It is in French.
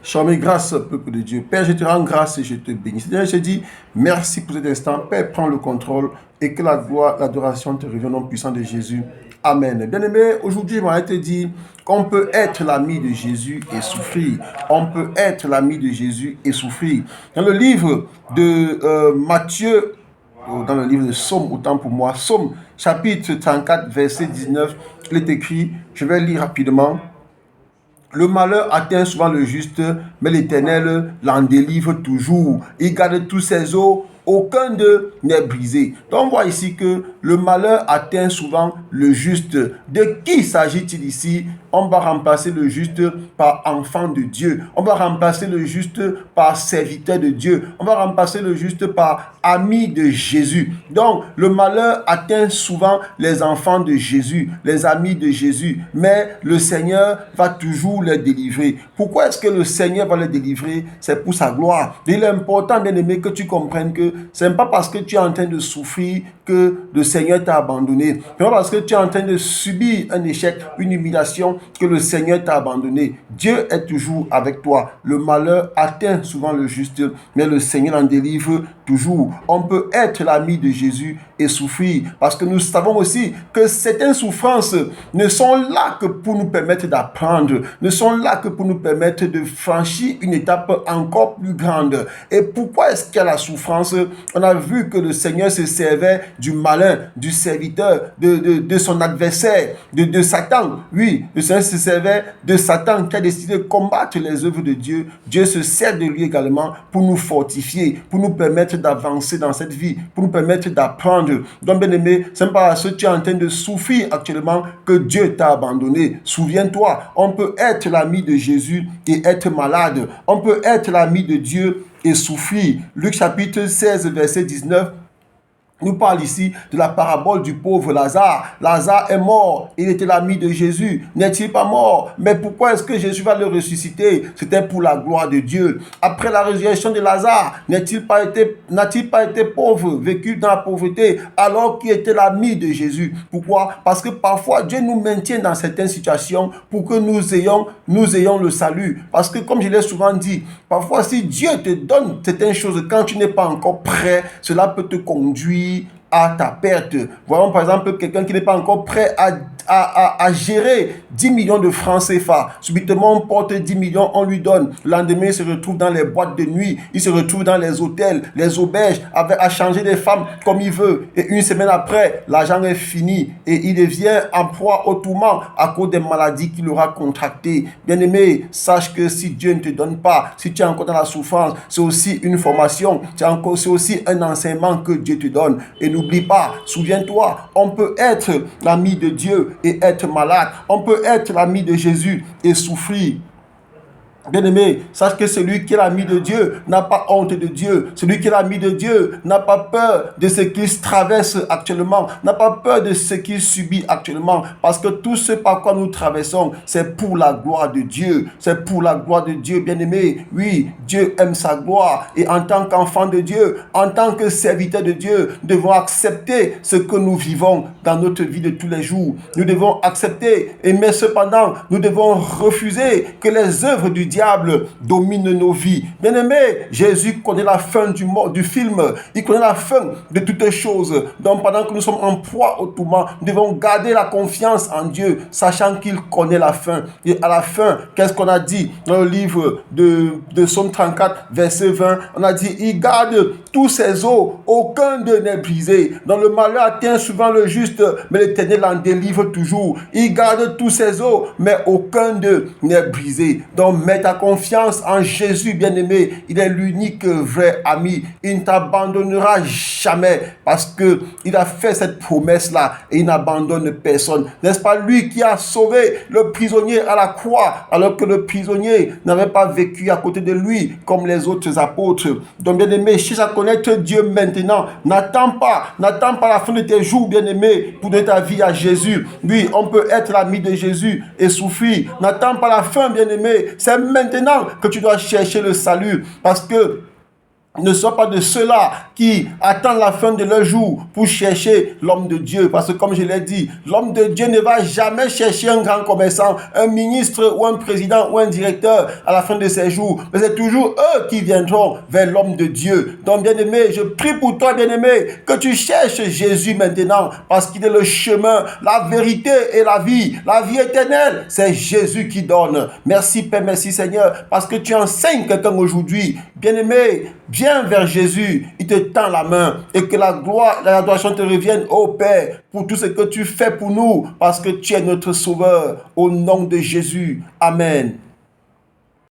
Shalom et grâce, peuple de Dieu. Père, je te rends grâce et je te bénis. Seigneur, je te dis merci pour cet instant. Père, prends le contrôle et que la gloire, l'adoration te revienne au nom puissant de Jésus. Amen. Bien-aimé, aujourd'hui, je vais te dire qu'on peut être l'ami de Jésus et souffrir. On peut être l'ami de Jésus et souffrir. Dans le livre de Matthieu, dans le livre de Somme, autant pour moi, Somme, chapitre 34, verset 19, il est écrit, je vais lire rapidement. Le malheur atteint souvent le juste, mais l'Éternel l'en délivre toujours. Il garde tous ses os, aucun d'eux n'est brisé. Donc on voit ici que le malheur atteint souvent le juste. De qui s'agit-il ici? On va remplacer le juste par enfant de Dieu. On va remplacer le juste par serviteur de Dieu. On va remplacer le juste par ami de Jésus. Donc, le malheur atteint souvent les enfants de Jésus, les amis de Jésus. Mais le Seigneur va toujours les délivrer. Pourquoi est-ce que le Seigneur va les délivrer? C'est pour sa gloire. Il est important, bien-aimé, que tu comprennes que ce n'est pas parce que tu es en train de souffrir que le Seigneur t'a abandonné. Ce n'est pas parce que tu es en train de subir un échec, une humiliation, que le Seigneur t'a abandonné. Dieu est toujours avec toi. Le malheur atteint souvent le juste, mais le Seigneur en délivre toujours. On peut être l'ami de Jésus et souffrir, parce que nous savons aussi que certaines souffrances ne sont là que pour nous permettre d'apprendre, ne sont là que pour nous permettre de franchir une étape encore plus grande. Et pourquoi est-ce qu'il y a la souffrance? On a vu que le Seigneur se servait du malin, du serviteur, de son adversaire, de Satan. Oui, le Seigneur se servait de Satan qui a décidé de combattre les œuvres de Dieu. Dieu se sert de lui également pour nous fortifier, pour nous permettre d'avancer dans cette vie, pour nous permettre d'apprendre. Donc, bien aimé, ce n'est pas parce que tu es en train de souffrir actuellement que Dieu t'a abandonné. Souviens-toi, on peut être l'ami de Jésus et être malade. On peut être l'ami de Dieu et souffrir. Luc chapitre 16, verset 19. Nous parle ici de la parabole du pauvre Lazare. Lazare est mort. Il était l'ami de Jésus. N'est-il pas mort? Mais pourquoi est-ce que Jésus va le ressusciter? C'était pour la gloire de Dieu. Après la résurrection de Lazare, n'a-t-il pas été pauvre, vécu dans la pauvreté, alors qu'il était l'ami de Jésus? Pourquoi? Parce que parfois, Dieu nous maintient dans certaines situations pour que nous ayons le salut. Parce que, comme je l'ai souvent dit, parfois, si Dieu te donne certaines choses quand tu n'es pas encore prêt, cela peut te conduire à ta perte. Voyons par exemple quelqu'un qui n'est pas encore prêt à gérer 10 millions de francs CFA. Subitement, on porte 10 millions, on lui donne. Le lendemain, il se retrouve dans les boîtes de nuit, il se retrouve dans les hôtels, les auberges, à changer des femmes comme il veut. Et une semaine après, l'argent est fini et il devient en proie au tourment à cause des maladies qu'il aura contractées. Bien-aimé, sache que si Dieu ne te donne pas, si tu es encore dans la souffrance, c'est aussi une formation, c'est aussi un enseignement que Dieu te donne. Et n'oublie pas, souviens-toi, on peut être l'ami de Dieu et être malade. On peut être l'ami de Jésus et souffrir. Bien-aimé, sache que celui qui est l'ami de Dieu n'a pas honte de Dieu. Celui qui est l'ami de Dieu n'a pas peur de ce qu'il traverse actuellement, n'a pas peur de ce qu'il subit actuellement, parce que tout ce par quoi nous traversons, c'est pour la gloire de Dieu. C'est pour la gloire de Dieu, bien-aimé. Oui, Dieu aime sa gloire, et en tant qu'enfant de Dieu, en tant que serviteur de Dieu, nous devons accepter ce que nous vivons dans notre vie de tous les jours. Nous devons accepter, mais cependant, nous devons refuser que les œuvres du diable domine nos vies. Bien-aimé, Jésus connaît la fin du film. Il connaît la fin de toutes choses. Donc, pendant que nous sommes en proie au tourment, nous devons garder la confiance en Dieu, sachant qu'il connaît la fin. Et à la fin, qu'est-ce qu'on a dit dans le livre de Somme 34, verset 20? On a dit, il garde tous ses os, aucun d'eux n'est brisé. Dans le malheur atteint souvent le juste, mais l'Éternel en délivre toujours. Il garde tous ses os, mais aucun d'eux n'est brisé. Donc, mets ta confiance en Jésus, bien-aimé. Il est l'unique vrai ami. Il ne t'abandonnera jamais parce que il a fait cette promesse-là et il n'abandonne personne. N'est-ce pas lui qui a sauvé le prisonnier à la croix alors que le prisonnier n'avait pas vécu à côté de lui comme les autres apôtres? Donc, bien-aimé, cherche à connaître Dieu maintenant. N'attends pas la fin de tes jours, bien-aimé, pour donner ta vie à Jésus. Oui, on peut être l'ami de Jésus et souffrir. N'attends pas la fin, bien-aimé. C'est maintenant que tu dois chercher le salut, parce que Ne sois pas de ceux-là qui attendent la fin de leur jour pour chercher l'homme de Dieu. Parce que comme je l'ai dit, l'homme de Dieu ne va jamais chercher un grand commerçant, un ministre ou un président ou un directeur à la fin de ses jours. Mais c'est toujours eux qui viendront vers l'homme de Dieu. Donc bien-aimé, je prie pour toi, bien-aimé, que tu cherches Jésus maintenant. Parce qu'il est le chemin, la vérité et la vie. La vie éternelle, c'est Jésus qui donne. Merci Père, merci Seigneur. Parce que tu enseignes quelqu'un aujourd'hui. Bien-aimé, viens vers Jésus, il te tend la main et que la gloire, l'adoration te revienne, ô Père, pour tout ce que tu fais pour nous, parce que tu es notre Sauveur. Au nom de Jésus, Amen.